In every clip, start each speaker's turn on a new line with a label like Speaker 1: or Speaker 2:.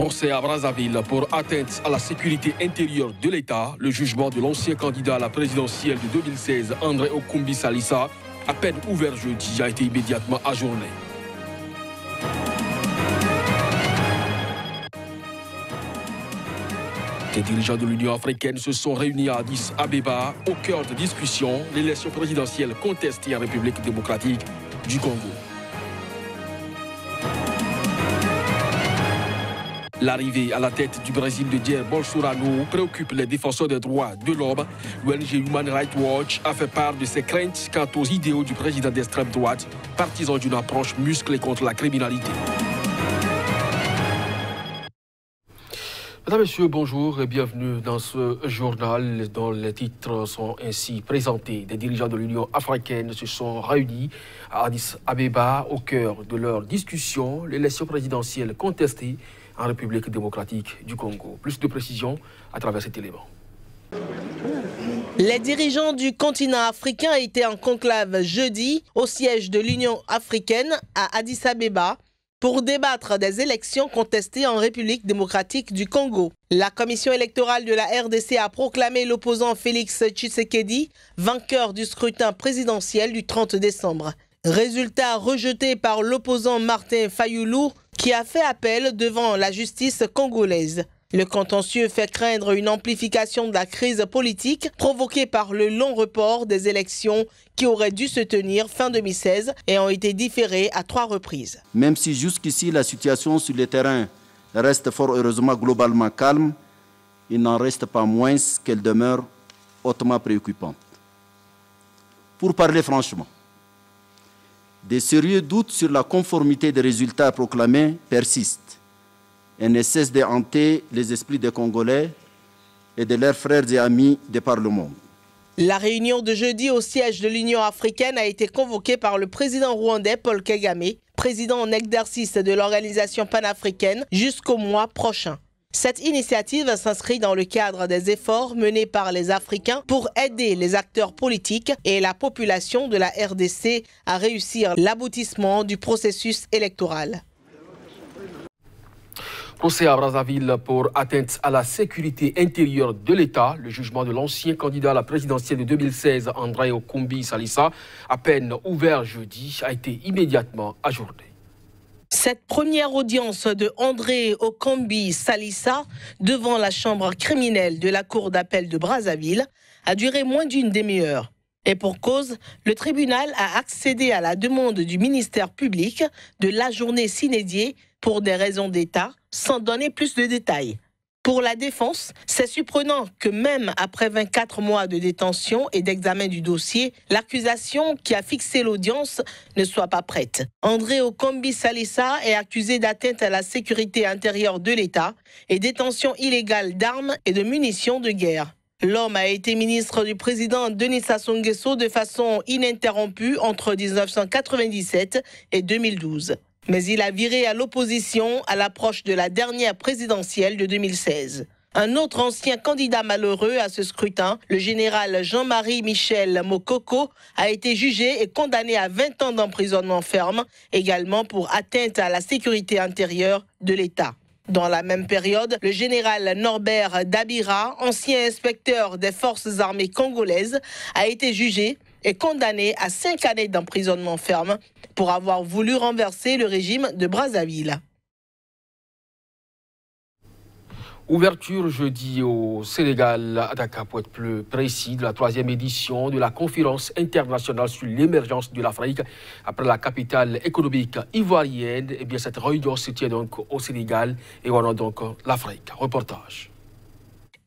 Speaker 1: Procès à Brazzaville pour atteinte à la sécurité intérieure de l'État. Le jugement de l'ancien candidat à la présidentielle de 2016, André Okumbi Salissa, à peine ouvert jeudi, a été immédiatement ajourné. Les dirigeants de l'Union africaine se sont réunis à Addis Abeba au cœur de discussions l'élection présidentielle contestée en République démocratique du Congo. L'arrivée à la tête du Brésil de Jair Bolsonaro préoccupe les défenseurs des droits de l'homme. L'ONG Human Rights Watch a fait part de ses craintes quant aux idéaux du président d'extrême droite, partisan d'une approche musclée contre la criminalité. Mesdames, Messieurs, bonjour et bienvenue dans ce journal dont les titres sont ainsi présentés. Des dirigeants de l'Union africaine se sont réunis à Addis Abeba au cœur de leur discussion, l'élection présidentielle contestée en République démocratique du Congo. Plus de précisions à travers cet élément.
Speaker 2: Les dirigeants du continent africain étaient en conclave jeudi au siège de l'Union africaine à Addis Abeba pour débattre des élections contestées en République démocratique du Congo. La commission électorale de la RDC a proclamé l'opposant Félix Tshisekedi vainqueur du scrutin présidentiel du 30 décembre. Résultat rejeté par l'opposant Martin Fayulu qui a fait appel devant la justice congolaise. Le contentieux fait craindre une amplification de la crise politique provoquée par le long report des élections qui auraient dû se tenir fin 2016 et ont été différées à 3 reprises.
Speaker 3: Même si jusqu'ici la situation sur le terrain reste fort heureusement globalement calme, il n'en reste pas moins qu'elle demeure hautement préoccupante. Pour parler franchement, des sérieux doutes sur la conformité des résultats proclamés persistent et ne cessent de hanter les esprits des Congolais et de leurs frères et amis de par le monde.
Speaker 2: La réunion de jeudi au siège de l'Union africaine a été convoquée par le président rwandais Paul Kagame, président en exercice de l'organisation panafricaine, jusqu'au mois prochain. Cette initiative s'inscrit dans le cadre des efforts menés par les Africains pour aider les acteurs politiques et la population de la RDC à réussir l'aboutissement du processus électoral.
Speaker 1: Procès à Brazzaville pour atteinte à la sécurité intérieure de l'État. Le jugement de l'ancien candidat à la présidentielle de 2016, André Okumbi Salissa, à peine ouvert jeudi, a été immédiatement ajourné.
Speaker 2: Cette première audience de André Okumbi Salissa devant la chambre criminelle de la cour d'appel de Brazzaville a duré moins d'une demi-heure. Et pour cause, le tribunal a accédé à la demande du ministère public de l'ajourner sine die pour des raisons d'État, sans donner plus de détails. Pour la défense, c'est surprenant que même après 24 mois de détention et d'examen du dossier, l'accusation qui a fixé l'audience ne soit pas prête. André Okumbi Salissa est accusé d'atteinte à la sécurité intérieure de l'État et détention illégale d'armes et de munitions de guerre. L'homme a été ministre du président Denis Sassou Nguesso de façon ininterrompue entre 1997 et 2012. Mais il a viré à l'opposition à l'approche de la dernière présidentielle de 2016. Un autre ancien candidat malheureux à ce scrutin, le général Jean-Marie Michel Mokoko, a été jugé et condamné à 20 ans d'emprisonnement ferme, également pour atteinte à la sécurité intérieure de l'État. Dans la même période, le général Norbert Dabira, ancien inspecteur des forces armées congolaises, a été jugé et condamné à 5 années d'emprisonnement ferme pour avoir voulu renverser le régime de Brazzaville.
Speaker 1: Ouverture jeudi au Sénégal, à Dakar pour être plus précis, de la 3e édition de la conférence internationale sur l'émergence de l'Afrique. Après la capitale économique ivoirienne, eh bien, cette réunion se tient donc au Sénégal et on a donc l'Afrique. Reportage.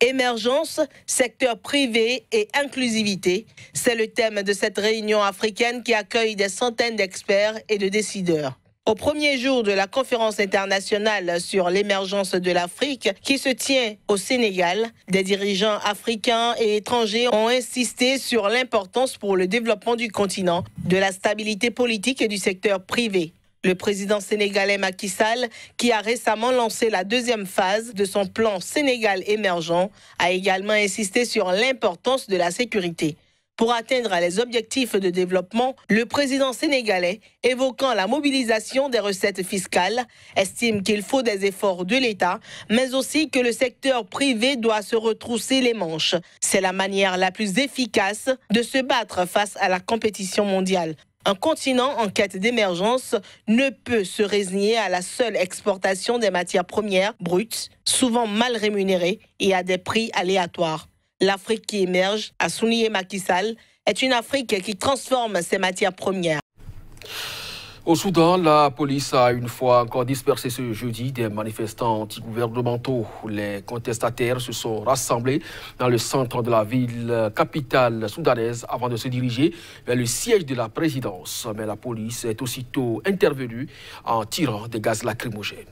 Speaker 2: Émergence, secteur privé et inclusivité, c'est le thème de cette réunion africaine qui accueille des centaines d'experts et de décideurs. Au premier jour de la conférence internationale sur l'émergence de l'Afrique qui se tient au Sénégal, des dirigeants africains et étrangers ont insisté sur l'importance pour le développement du continent, de la stabilité politique et du secteur privé. Le président sénégalais Macky Sall, qui a récemment lancé la 2e phase de son plan Sénégal émergent, a également insisté sur l'importance de la sécurité. pour atteindre les objectifs de développement. Le président sénégalais, évoquant la mobilisation des recettes fiscales, estime qu'il faut des efforts de l'État, mais aussi que le secteur privé doit se retrousser les manches. C'est la manière la plus efficace de se battre face à la compétition mondiale. Un continent en quête d'émergence ne peut se résigner à la seule exportation des matières premières brutes, souvent mal rémunérées et à des prix aléatoires. L'Afrique qui émerge, a souligné Macky Sall, est une Afrique qui transforme ses matières premières.
Speaker 1: Au Soudan, la police a une fois encore dispersé ce jeudi des manifestants anti-gouvernementaux. Les contestataires se sont rassemblés dans le centre de la ville capitale soudanaise avant de se diriger vers le siège de la présidence. Mais la police est aussitôt intervenue en tirant des gaz lacrymogènes.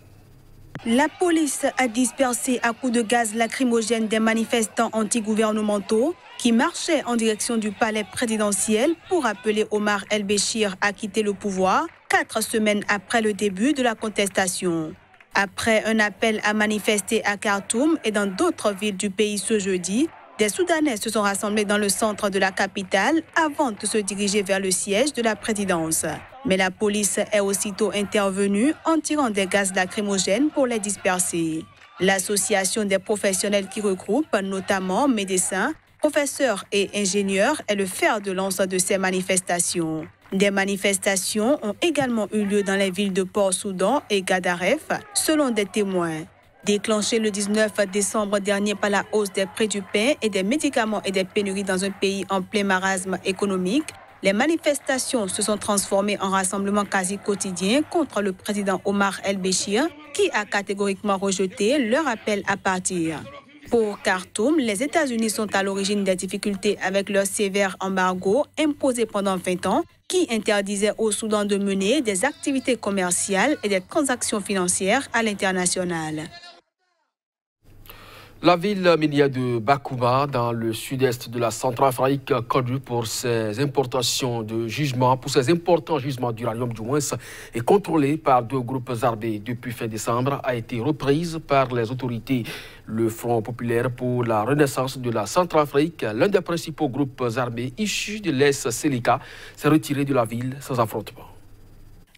Speaker 4: La police a dispersé à coups de gaz lacrymogène des manifestants anti-gouvernementaux qui marchaient en direction du palais présidentiel pour appeler Omar el-Béchir à quitter le pouvoir 4 semaines après le début de la contestation. Après un appel à manifester à Khartoum et dans d'autres villes du pays ce jeudi, des Soudanais se sont rassemblés dans le centre de la capitale avant de se diriger vers le siège de la présidence. Mais la police est aussitôt intervenue en tirant des gaz lacrymogènes pour les disperser. L'association des professionnels qui regroupe notamment médecins, professeurs et ingénieurs est le fer de lance de ces manifestations. Des manifestations ont également eu lieu dans les villes de Port-Soudan et Gadaref, selon des témoins. Déclenché le 19 décembre dernier par la hausse des prix du pain et des médicaments et des pénuries dans un pays en plein marasme économique, les manifestations se sont transformées en rassemblements quasi quotidiens contre le président Omar el-Béchir, qui a catégoriquement rejeté leur appel à partir. Pour Khartoum, les États-Unis sont à l'origine des difficultés avec leur sévère embargo imposé pendant 20 ans, qui interdisait au Soudan de mener des activités commerciales et des transactions financières à l'international.
Speaker 1: La ville minière de Bakouma, dans le sud-est de la Centrafrique, connue pour ses importations de jugements, pour ses importants jugements d'uranium du moins, et contrôlée par 2 groupes armés depuis fin décembre, a été reprise par les autorités. Le Front populaire pour la renaissance de la Centrafrique, l'un des principaux groupes armés issus de l'Est-Séléka, s'est retiré de la ville sans affrontement.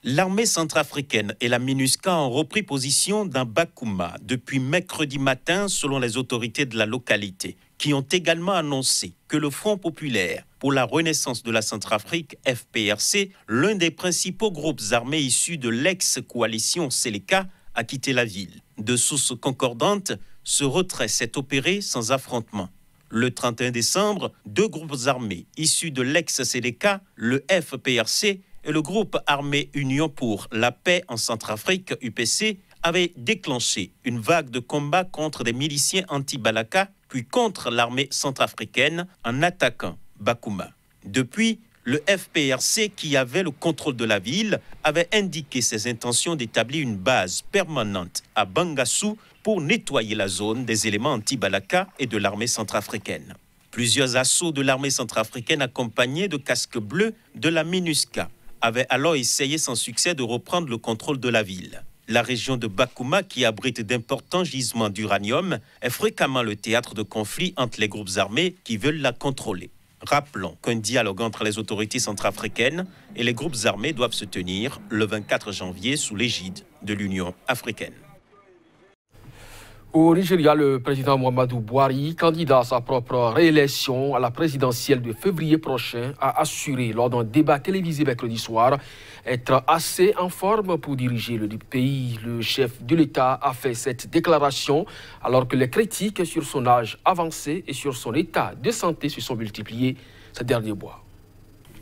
Speaker 5: L'armée centrafricaine et la MINUSCA ont repris position dans Bakouma depuis mercredi matin selon les autorités de la localité, qui ont également annoncé que le Front populaire pour la renaissance de la Centrafrique, FPRC, l'un des principaux groupes armés issus de l'ex-coalition Séléka, a quitté la ville. De sources concordantes, ce retrait s'est opéré sans affrontement. Le 31 décembre, 2 groupes armés issus de l'ex-Séléka, le FPRC, et le groupe armé Union pour la paix en Centrafrique, UPC, avait déclenché une vague de combats contre des miliciens anti-Balaka, puis contre l'armée centrafricaine en attaquant Bakouma. Depuis, le FPRC, qui avait le contrôle de la ville, avait indiqué ses intentions d'établir une base permanente à Bangassou pour nettoyer la zone des éléments anti-Balaka et de l'armée centrafricaine. Plusieurs assauts de l'armée centrafricaine accompagnés de casques bleus de la MINUSCA avaient alors essayé sans succès de reprendre le contrôle de la ville. La région de Bakouma, qui abrite d'importants gisements d'uranium, est fréquemment le théâtre de conflits entre les groupes armés qui veulent la contrôler. Rappelons qu'un dialogue entre les autorités centrafricaines et les groupes armés doivent se tenir le 24 janvier sous l'égide de l'Union africaine.
Speaker 1: Au Nigeria, le président Muhammadu Buhari, candidat à sa propre réélection à la présidentielle de février prochain, a assuré lors d'un débat télévisé mercredi soir être assez en forme pour diriger le pays. Le chef de l'État a fait cette déclaration alors que les critiques sur son âge avancé et sur son état de santé se sont multipliées ces derniers mois.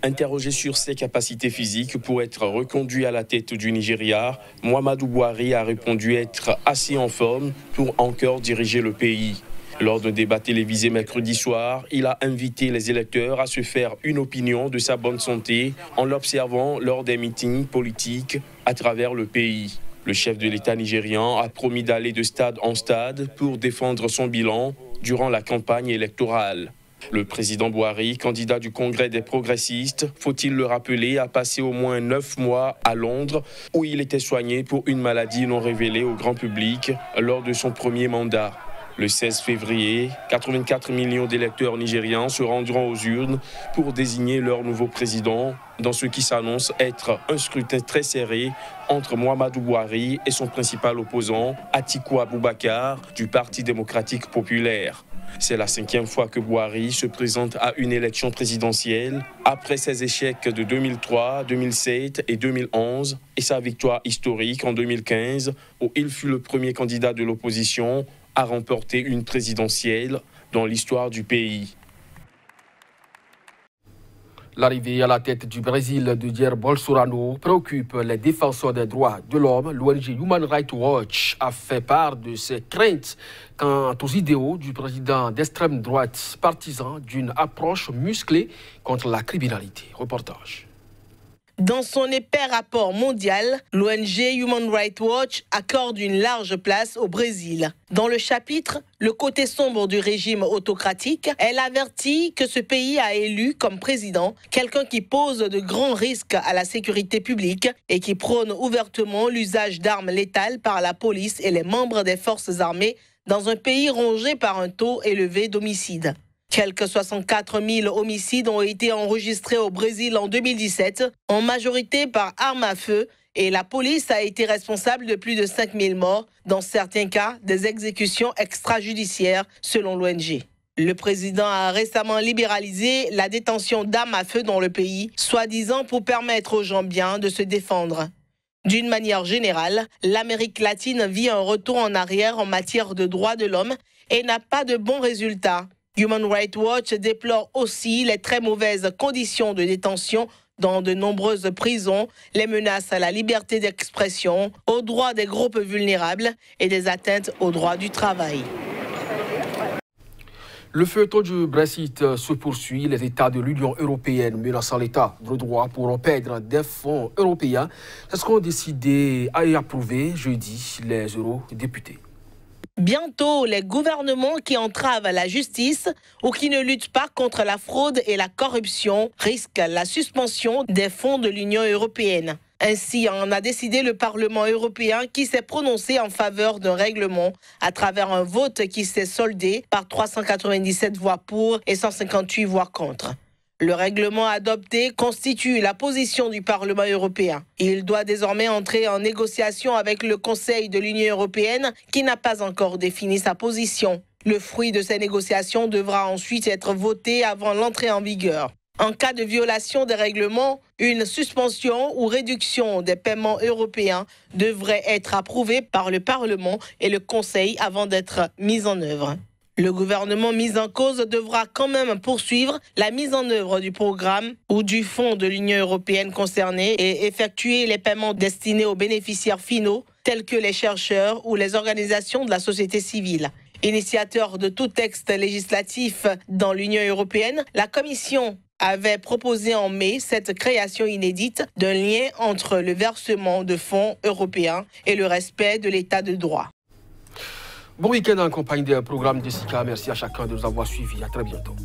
Speaker 6: Interrogé sur ses capacités physiques pour être reconduit à la tête du Nigeria, Muhammadu Buhari a répondu être assez en forme pour encore diriger le pays. Lors d'un débat télévisé mercredi soir, il a invité les électeurs à se faire une opinion de sa bonne santé en l'observant lors des meetings politiques à travers le pays. Le chef de l'État nigérian a promis d'aller de stade en stade pour défendre son bilan durant la campagne électorale. Le président Buhari, candidat du Congrès des progressistes, faut-il le rappeler, a passé au moins 9 mois à Londres où il était soigné pour une maladie non révélée au grand public lors de son premier mandat. Le 16 février, 84 millions d'électeurs nigérians se rendront aux urnes pour désigner leur nouveau président dans ce qui s'annonce être un scrutin très serré entre Muhammadu Buhari et son principal opposant, Atiku Abubakar, du Parti démocratique populaire. C'est la 5e fois que Buhari se présente à une élection présidentielle après ses échecs de 2003, 2007 et 2011 et sa victoire historique en 2015 où il fut le premier candidat de l'opposition à remporter une présidentielle dans l'histoire du pays.
Speaker 1: L'arrivée à la tête du Brésil de Jair Bolsonaro préoccupe les défenseurs des droits de l'homme. L'ONG Human Rights Watch a fait part de ses craintes quant aux idéaux du président d'extrême droite partisan d'une approche musclée contre la criminalité. Reportage.
Speaker 2: Dans son épais rapport mondial, l'ONG Human Rights Watch accorde une large place au Brésil. Dans le chapitre « Le côté sombre du régime autocratique », elle avertit que ce pays a élu comme président quelqu'un qui pose de grands risques à la sécurité publique et qui prône ouvertement l'usage d'armes létales par la police et les membres des forces armées dans un pays rongé par un taux élevé d'homicides. Quelques 64 000 homicides ont été enregistrés au Brésil en 2017, en majorité par arme à feu, et la police a été responsable de plus de 5 000 morts, dans certains cas des exécutions extrajudiciaires, selon l'ONG. Le président a récemment libéralisé la détention d'armes à feu dans le pays, soi-disant pour permettre aux gens bien de se défendre. D'une manière générale, l'Amérique latine vit un retour en arrière en matière de droits de l'homme et n'a pas de bons résultats. Human Rights Watch déplore aussi les très mauvaises conditions de détention dans de nombreuses prisons, les menaces à la liberté d'expression, aux droits des groupes vulnérables et des atteintes aux droits du travail.
Speaker 1: Le feuilleton du Brexit se poursuit. Les États de l'Union européenne menaçant l'État de droit pourront perdre des fonds européens. C'est ce qu'ont décidé et approuvé jeudi les eurodéputés.
Speaker 2: Bientôt, les gouvernements qui entravent la justice ou qui ne luttent pas contre la fraude et la corruption risquent la suspension des fonds de l'Union européenne. Ainsi en a décidé le Parlement européen qui s'est prononcé en faveur d'un règlement à travers un vote qui s'est soldé par 397 voix pour et 158 voix contre. Le règlement adopté constitue la position du Parlement européen. Il doit désormais entrer en négociation avec le Conseil de l'Union européenne qui n'a pas encore défini sa position. Le fruit de ces négociations devra ensuite être voté avant l'entrée en vigueur. En cas de violation des règlements, une suspension ou réduction des paiements européens devrait être approuvée par le Parlement et le Conseil avant d'être mise en œuvre. Le gouvernement mis en cause devra quand même poursuivre la mise en œuvre du programme ou du fonds de l'Union européenne concerné et effectuer les paiements destinés aux bénéficiaires finaux, tels que les chercheurs ou les organisations de la société civile. Initiateur de tout texte législatif dans l'Union européenne, la Commission avait proposé en mai cette création inédite d'un lien entre le versement de fonds européens et le respect de l'état de droit.
Speaker 1: Bon week-end en compagnie des programmes Jessica. Merci à chacun de nous avoir suivis. À très bientôt.